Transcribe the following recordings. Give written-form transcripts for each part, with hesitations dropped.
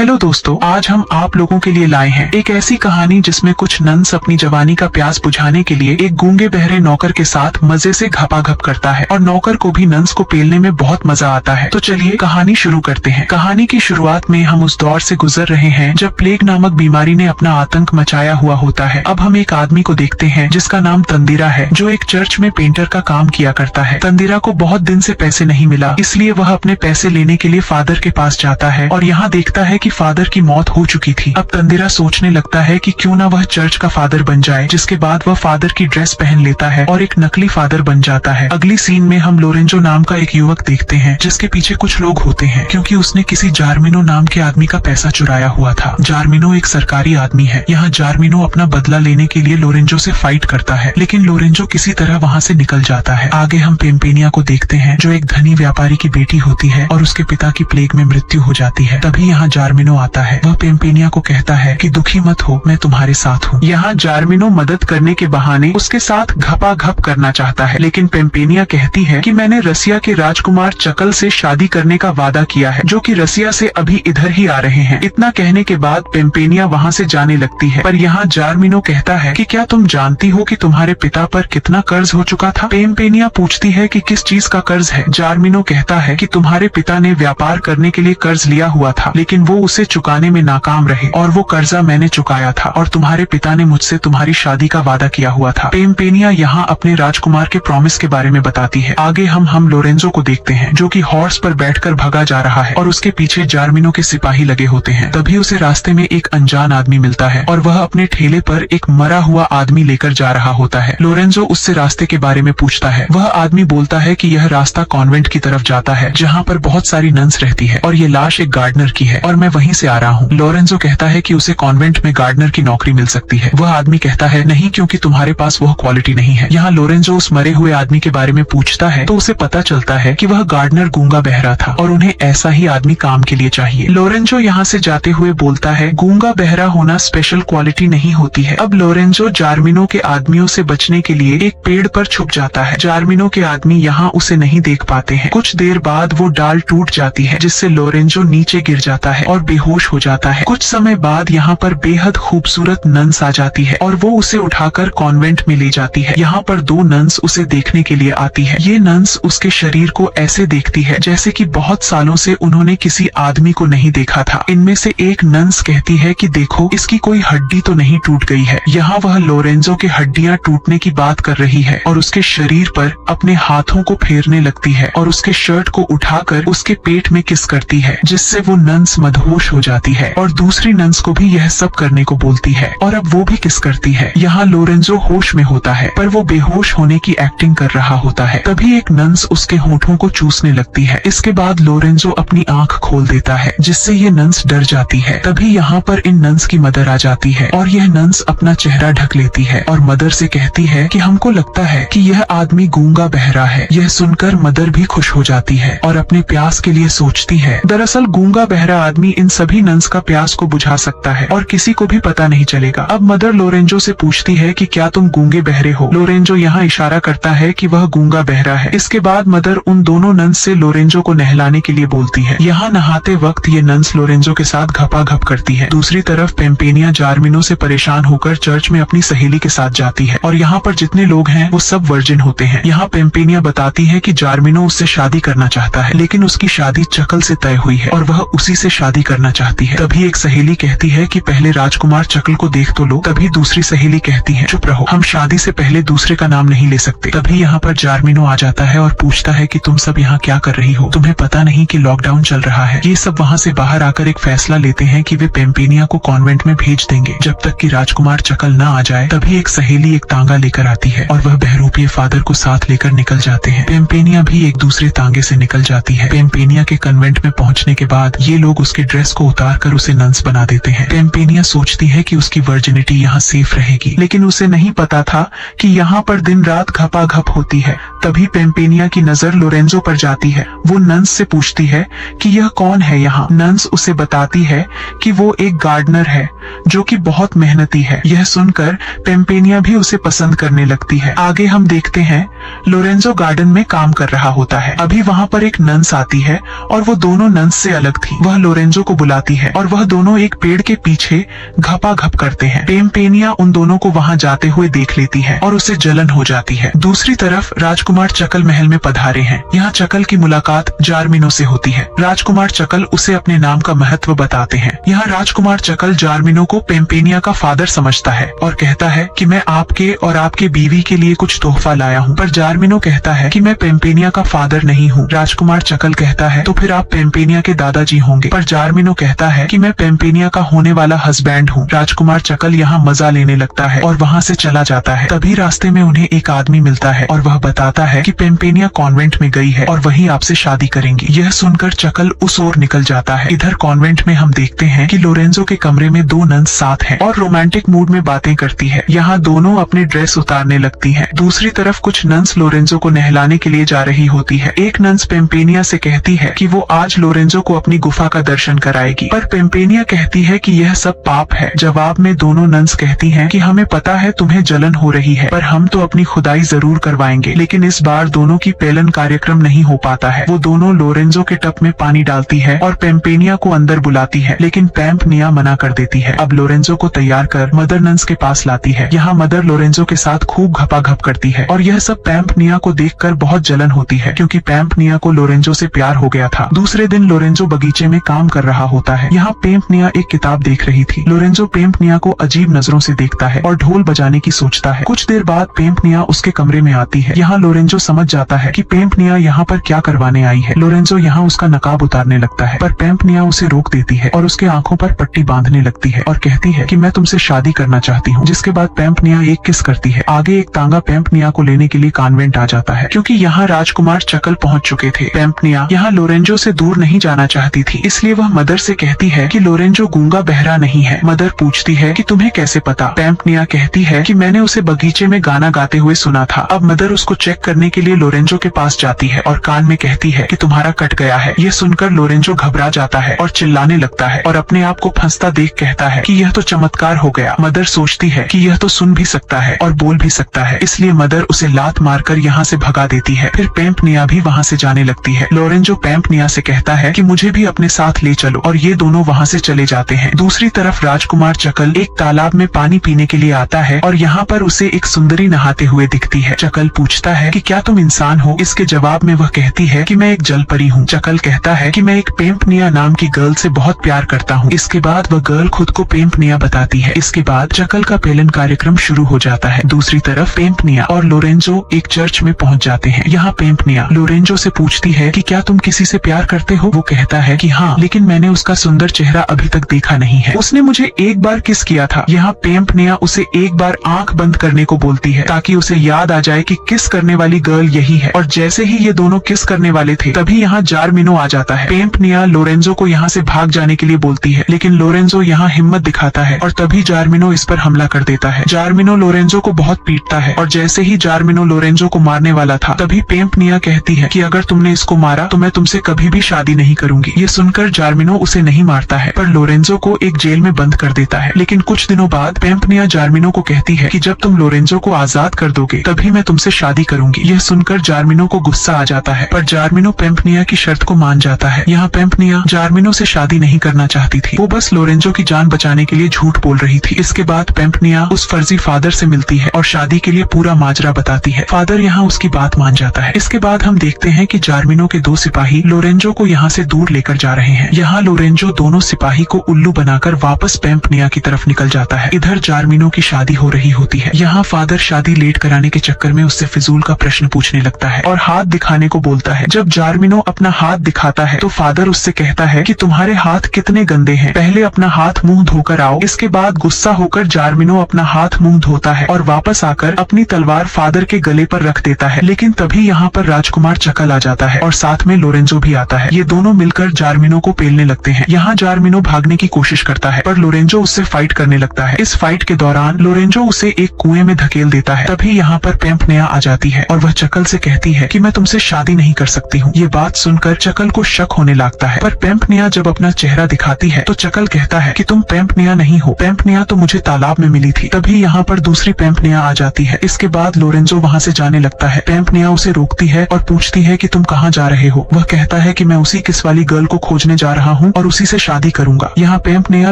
Hello दोस्तों, आज हम आप लोगों के लिए लाए हैं एक ऐसी कहानी जिसमें कुछ नन्स अपनी जवानी का प्यास बुझाने के लिए एक गूंगे बहरे नौकर के साथ मजे से घपाघप करता है और नौकर को भी नन्स को पेलने में बहुत मजा आता है। तो चलिए कहानी शुरू करते हैं। कहानी की शुरुआत में हम उस दौर से गुजर रहे हैं जब प्लेग नामक बीमारी ने अपना आतंक मचाया हुआ होता है। अब हम एक आदमी को देखते हैं जिसका नाम तंदीरा है, जो एक चर्च में पेंटर का काम किया करता है। तंदीरा को बहुत दिन से पैसे नहीं मिला, इसलिए वह अपने पैसे लेने के लिए फादर के पास जाता है और यहाँ देखता है कि फादर की मौत हो चुकी थी। अब तंदीरा सोचने लगता है कि क्यों ना वह चर्च का फादर बन जाए, जिसके बाद वह फादर की ड्रेस पहन लेता है और एक नकली फादर बन जाता है। अगली सीन में हम लोरेंजो नाम का एक युवक देखते हैं जिसके पीछे कुछ लोग होते हैं, क्योंकि उसने किसी जार्मिनो नाम के आदमी का पैसा चुराया हुआ था। जार्मिनो एक सरकारी आदमी है। यहाँ जार्मिनो अपना बदला लेने के लिए लोरेंजो से फाइट करता है, लेकिन लोरेंजो किसी तरह वहाँ से निकल जाता है। आगे हम पेम्पेनिया को देखते हैं, जो एक धनी व्यापारी की बेटी होती है और उसके पिता की प्लेग में मृत्यु हो जाती है। तभी यहाँ जार्मिनो आता है। वह पेम्पेनिया को कहता है कि दुखी मत हो, मैं तुम्हारे साथ हूँ। यहाँ जार्मिनो मदद करने के बहाने उसके साथ घपाघप करना चाहता है, लेकिन पेम्पेनिया कहती है कि मैंने रसिया के राजकुमार चकल से शादी करने का वादा किया है, जो कि रसिया से अभी इधर ही आ रहे हैं। इतना कहने के बाद पेम्पेनिया वहाँ से जाने लगती है, पर यहाँ जार्मिनो कहता है कि क्या तुम जानती हो कि तुम्हारे पिता पर कितना कर्ज हो चुका था? पेम्पेनिया पूछती है कि किस चीज का कर्ज है? जार्मिनो कहता है कि तुम्हारे पिता ने व्यापार करने के लिए कर्ज लिया हुआ था, लेकिन वो उसे चुकाने में नाकाम रहे और वो कर्जा मैंने चुकाया था और तुम्हारे पिता ने मुझसे तुम्हारी शादी का वादा किया हुआ था। पेम्पेनिया यहाँ अपने राजकुमार के प्रॉमिस के बारे में बताती है। आगे हम लोरेंजो को देखते हैं, जो कि हॉर्स पर बैठकर भागा जा रहा है और उसके पीछे जार्मिनो के सिपाही लगे होते हैं। तभी उसे रास्ते में एक अनजान आदमी मिलता है और वह अपने ठेले पर एक मरा हुआ आदमी लेकर जा रहा होता है। लोरेंजो उससे रास्ते के बारे में पूछता है। वह आदमी बोलता है कि यह रास्ता कॉन्वेंट की तरफ जाता है, जहाँ पर बहुत सारी नन्स रहती है और ये लाश एक गार्डनर की है और मैं वहीं से आ रहा हूँ। लोरेंजो कहता है कि उसे कॉन्वेंट में गार्डनर की नौकरी मिल सकती है। वह आदमी कहता है नहीं, क्योंकि तुम्हारे पास वह क्वालिटी नहीं है। यहाँ लोरेंजो उस मरे हुए आदमी के बारे में पूछता है तो उसे पता चलता है कि वह गार्डनर गूंगा बहरा था और उन्हें ऐसा ही आदमी काम के लिए चाहिए। लोरेंजो यहाँ से जाते हुए बोलता है गूंगा बहरा होना स्पेशल क्वालिटी नहीं होती है। अब लोरेंजो जार्मिनो के आदमियों से बचने के लिए एक पेड़ पर छुप जाता है। जार्मिनो के आदमी यहाँ उसे नहीं देख पाते हैं। कुछ देर बाद वो डाल टूट जाती है, जिससे लोरेंजो नीचे गिर जाता है और बेहोश हो जाता है। कुछ समय बाद यहाँ पर बेहद खूबसूरत नन्स आ जाती है और वो उसे उठाकर कॉन्वेंट में ले जाती है। यहाँ पर दो नन्स उसे देखने के लिए आती है। ये नन्स उसके शरीर को ऐसे देखती है जैसे कि बहुत सालों से उन्होंने किसी आदमी को नहीं देखा था। इनमें से एक नन्स कहती है कि देखो, इसकी कोई हड्डी तो नहीं टूट गई है। यहाँ वह लोरेंजो के हड्डियां टूटने की बात कर रही है और उसके शरीर पर अपने हाथों को फेरने लगती है और उसके शर्ट को उठाकर उसके पेट में किस करती है, जिससे वो नन्स मदहोश हो जाती है और दूसरी नन्स को भी यह सब करने को बोलती है और अब वो भी किस करती है। यहाँ लोरेंजो होश में होता है, पर वो बेहोश होने की एक्टिंग कर रहा होता है। तभी एक नन्स उसके होठों को चूसने लगती है। इसके बाद लोरेंजो अपनी आंख खोल देता है, जिससे ये नन्स डर जाती है। तभी यहाँ पर इन नन्स की मदर आ जाती है और यह नन्स अपना चेहरा ढक लेती है और मदर से कहती है कि हमको लगता है कि यह आदमी गूंगा बहरा है। यह सुनकर मदर भी खुश हो जाती है और अपने प्यास के लिए सोचती है। दरअसल गूंगा बहरा आदमी इन सभी नन्स का प्यास को बुझा सकता है और किसी को भी पता नहीं चलेगा। अब मदर लोरेंजो से पूछती है कि क्या तुम गूंगे बहरे हो? लोरेंजो यहाँ इशारा करता है कि वह गूंगा बहरा है। इसके बाद मदर उन दोनों नन्स से लोरेंजो को नहलाने के लिए बोलती है। यहाँ नहाते वक्त ये नन्स लोरेंजो के साथ घपाघप करती है। दूसरी तरफ पेम्पेनिया जार्मिनो से परेशान होकर चर्च में अपनी सहेली के साथ जाती है और यहाँ पर जितने लोग हैं वो सब वर्जिन होते हैं। यहाँ पेम्पेनिया बताती है कि जार्मिनो उससे शादी करना चाहता है, लेकिन उसकी शादी चकल से तय हुई है और वह उसी से शादी करना चाहती है। तभी एक सहेली कहती है कि पहले राजकुमार चकल को देख तो लो। तभी दूसरी सहेली कहती है चुप रहो, हम शादी से पहले दूसरे का नाम नहीं ले सकते। तभी यहाँ पर जार्मिनो आ जाता है और पूछता है कि तुम सब यहाँ क्या कर रही हो? तुम्हें पता नहीं कि लॉकडाउन चल रहा है? ये सब वहाँ से बाहर आकर एक फैसला लेते हैं कि वे पेम्पेनिया को कॉन्वेंट में भेज देंगे जब तक कि राजकुमार चकल न आ जाए। तभी एक सहेली एक तांगा लेकर आती है और वह बहरूपीय फादर को साथ लेकर निकल जाते हैं। पेम्पेनिया भी एक दूसरे तांगे से निकल जाती है। पेम्पेनिया के कन्वेंट में पहुँचने के बाद ये लोग उसके ड्रेस को उतार कर उसे नन्स बना देते हैं। पेम्पेनिया सोचती है कि उसकी वर्जिनिटी यहाँ सेफ रहेगी, लेकिन उसे नहीं पता था कि यहाँ पर दिन रात घपाघप होती है। तभी पेम्पेनिया की नजर लोरेंजो पर जाती है। वो नन्स से पूछती है कि यह कौन है यहाँ? नन्स उसे बताती है कि वो एक गार्डनर है जो कि बहुत मेहनती है। यह सुनकर पेम्पेनिया भी उसे पसंद करने लगती है। आगे हम देखते हैं लोरेंजो गार्डन में काम कर रहा होता है। अभी वहाँ पर एक नन्स आती है और वो दोनों नन्स से अलग थी। वह लोरेंजो को बुलाती है और वह दोनों एक पेड़ के पीछे घपाघप करते हैं। पेम्पेनिया उन दोनों को वहां जाते हुए देख लेती है और उसे जलन हो जाती है। दूसरी तरफ राजकुमार चकल महल में पधारे हैं। यहाँ चकल की मुलाकात जारमिनो से होती है। राजकुमार चकल उसे अपने नाम का महत्व बताते हैं। यहाँ राजकुमार चकल जारमिनो को पेम्पेनिया का फादर समझता है और कहता है कि मैं आपके और आपके बीवी के लिए कुछ तोहफा लाया हूँ। पर जारमिनो कहता है कि मैं पेम्पेनिया का फादर नहीं हूँ। राजकुमार चकल कहता है तो फिर आप पेम्पेनिया के दादाजी होंगे। पर जारमिनो कहता है कि मैं पेम्पेनिया का होने वाला हस्बैंड हूँ। राजकुमार चकल यहाँ मजा लेने लगता है और वहाँ से चला जाता है। तभी रास्ते में उन्हें एक आदमी मिलता है और वह बताता है कि पेम्पेनिया कॉन्वेंट में गई है और वहीं आपसे शादी करेंगी। यह सुनकर चकल उस ओर निकल जाता है। इधर कॉन्वेंट में हम देखते हैं कि लोरेंजो के कमरे में दो नन्स साथ हैं और रोमांटिक मूड में बातें करती है। यहाँ दोनों अपने ड्रेस उतारने लगती हैं। दूसरी तरफ कुछ नन्स लोरेंजो को नहलाने के लिए जा रही होती है। एक नन्स पेम्पेनिया से कहती है कि वो आज लोरेंजो को अपनी गुफा का दर्शन कराएगी, पर पेम्पेनिया कहती है कि यह सब पाप है। जवाब में दोनों नन्स कहती हैं कि हमें पता है तुम्हें जलन हो रही है, पर हम तो अपनी खुदाई जरूर करवाएंगे। लेकिन इस बार दोनों की पेलन कार्यक्रम नहीं हो पाता है। वो दोनों लोरेंजो के टब में पानी डालती है और पेम्पेनिया को अंदर बुलाती है, लेकिन पेम्पेनिया मना कर देती है। अब लोरेंजो को तैयार कर मदर नन्स के पास लाती है। यहाँ मदर लोरेंजो के साथ खूब घपाघप करती है और यह सब पेम्पेनिया को देखकर बहुत जलन होती है, क्योंकि पेम्पेनिया को लोरेंजो से प्यार हो गया था। दूसरे दिन लोरेंजो बगीचे में काम कर रहा होता है। यहाँ पेम्पेनिया एक किताब देख रही थी। लोरेंजो पेम्पेनिया को अजीब नजरों से देखता है और ढोल बजाने की सोचता है। कुछ देर बाद पेम्पेनिया उसके कमरे में आती है। यहाँ लोरेंजो समझ जाता है कि पेम्पेनिया यहाँ पर क्या करवाने आई है। लोरेंजो यहाँ उसका नकाब उतारने लगता है, पर पेम्पेनिया उसे रोक देती है और उसके आंखों पर पट्टी बांधने लगती है और कहती है कि मैं तुमसे शादी करना चाहती हूँ। जिसके बाद पेम्पेनिया एक किस करती है। आगे एक तांगा पेम्पेनिया को लेने के लिए कॉन्वेंट आ जाता है, क्योंकि यहाँ राजकुमार चकल पहुँच चुके थे। पेम्पेनिया यहाँ लोरेंजो से दूर नहीं जाना चाहती थी, इसलिए वह मदर से कहती है कि लोरेंजो गूंगा बहरा नहीं है। मदर पूछती है कि तुम्हें कैसे पता। पेम्पेनिया कहती है कि मैंने उसे बगीचे में गाना गाते हुए सुना था। अब मदर उसको चेक करने के लिए लोरेंजो के पास जाती है और कान में कहती है कि तुम्हारा कट गया है। ये सुनकर लोरेंजो घबरा जाता है और चिल्लाने लगता है और अपने आप को फंसता देख कहता है कि यह तो चमत्कार हो गया। मदर सोचती है कि यह तो सुन भी सकता है और बोल भी सकता है, इसलिए मदर उसे लात मारकर यहाँ से भगा देती है। फिर पेम्पेनिया भी वहाँ से जाने लगती है। लोरेंजो पेम्पेनिया से कहता है कि मुझे भी अपने साथ ले चलो और ये दोनों वहाँ से चले जाते हैं। दूसरी तरफ राजकुमार चकल एक तालाब में पानी पीने के लिए आता है और यहाँ पर उसे एक सुंदरी नहाते हुए दिखती है। चकल पूछता है कि क्या तुम इंसान हो। इसके जवाब में वह कहती है कि मैं एक जलपरी हूँ। चकल कहता है कि मैं एक पेम्पेनिया नाम की गर्ल से बहुत प्यार करता हूँ। इसके बाद वह गर्ल खुद को पेम्पेनिया बताती है। इसके बाद चकल का पेलन कार्यक्रम शुरू हो जाता है। दूसरी तरफ पेम्पेनिया और लोरेंजो एक चर्च में पहुँच जाते हैं। यहाँ पेम्पेनिया लोरेंजो से पूछती है कि क्या तुम किसी से प्यार करते हो। वो कहता है कि हाँ, लेकिन मैंने उसका सुंदर चेहरा अभी तक देखा नहीं है। उसने मुझे एक बार किस किया था। यहाँ पेम्पेनिया उसे एक बार आंख बंद करने को बोलती है ताकि उसे याद आ जाए कि किस करने वाली गर्ल यही है। और जैसे ही ये दोनों किस करने वाले थे, तभी यहाँ जारमिनो आ जाता है। पेम्पेनिया लोरेंजो को यहाँ से भाग जाने के लिए बोलती है, लेकिन लोरेंजो यहाँ हिम्मत दिखाता है और तभी जारमिनो इस पर हमला कर देता है। जारमिनो लोरेंजो को बहुत पीटता है और जैसे ही जारमिनो लोरेंजो को मारने वाला था, तभी पेम्पेनिया कहती है कि अगर तुमने इसको मारा तो मैं तुमसे कभी भी शादी नहीं करूंगी। ये सुनकर जारमिनो उसे नहीं मारता है, पर लोरेंजो को एक जेल में बंद कर देता है। लेकिन कुछ दिनों बाद पेम्पेनिया जारमिनो को कहती है कि जब तुम लोरेंजो को आजाद कर दोगे तभी मैं तुमसे शादी करूंगी। यह सुनकर जारमिनो को गुस्सा आ जाता है, पर जारमिनो पेम्पेनिया की शर्त को मान जाता है। यहाँ पेम्पेनिया जारमिनो से शादी नहीं करना चाहती थी। वो बस लोरेंजो की जान बचाने के लिए झूठ बोल रही थी। इसके बाद पेम्पेनिया उस फर्जी फादर से मिलती है और शादी के लिए पूरा माजरा बताती है। फादर यहाँ उसकी बात मान जाता है। इसके बाद हम देखते हैं कि जारमिनो के दो सिपाही लोरेंजो को यहाँ से दूर लेकर जा रहे हैं। यहाँ लोरेंजो दोनों सिपाही को उल्लू बनाकर वापस पेम्पेनिया की तरफ निकल जाता है। इधर जारमिनो की शादी हो रही होती है। यहाँ फादर शादी लेट कराने के चक्कर में उससे फिजूल का प्रश्न पूछने लगता है और हाथ दिखाने को बोलता है। जब जारमिनो अपना हाथ दिखाता है तो फादर उससे कहता है कि तुम्हारे हाथ कितने गंदे हैं, पहले अपना हाथ मुंह धोकर आओ। इसके बाद गुस्सा होकर जारमिनो अपना हाथ मुंह धोता है और वापस आकर अपनी तलवार फादर के गले पर रख देता है। लेकिन तभी यहाँ पर राजकुमार चकल आ जाता है और साथ में लोरेंजो भी आता है। ये दोनों मिलकर जारमिनो को पेलने लगते हैं। यहाँ जारमिनो भागने की कोशिश करता है, पर लोरेंजो उससे फाइट करने लगता है। इस फाइट के दौरान लोरेंजो उसे एक कुएं में धकेल देता है। तभी यहाँ पर पेम्पेनिया आ जाती है और वह चकल से कहती है कि मैं तुमसे शादी नहीं कर सकती हूँ। ये बात सुनकर चकल को शक होने लगता है, पर पेम्पेनिया जब अपना चेहरा दिखाती है तो चकल कहता है कि तुम पेम्पेनिया नहीं हो, पेम्पेनिया तो मुझे तालाब में मिली थी। तभी यहाँ पर दूसरी पेम्पेनिया आ जाती है। इसके बाद लोरेंजो वहाँ से जाने लगता है। पेम्पेनिया उसे रोकती है और पूछती है कि तुम कहाँ जा रहे हो। वह कहता है कि मैं उसी किस वाली गर्ल को खोजने जा रहा हूँ और उसी से शादी करूंगा। यहाँ पैम्प नेया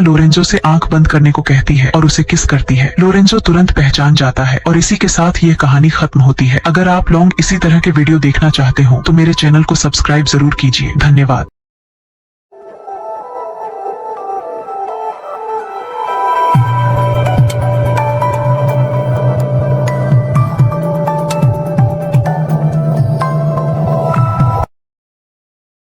लोरेंजो से आंख बंद करने को कहती है और उसे किस करती है। लोरेंजो तुरंत पहचान जाता है और इसी के साथ ये कहानी खत्म होती है। अगर आप लोग इसी तरह के वीडियो देखना चाहते हो तो मेरे चैनल को सब्सक्राइब जरूर कीजिए। धन्यवाद।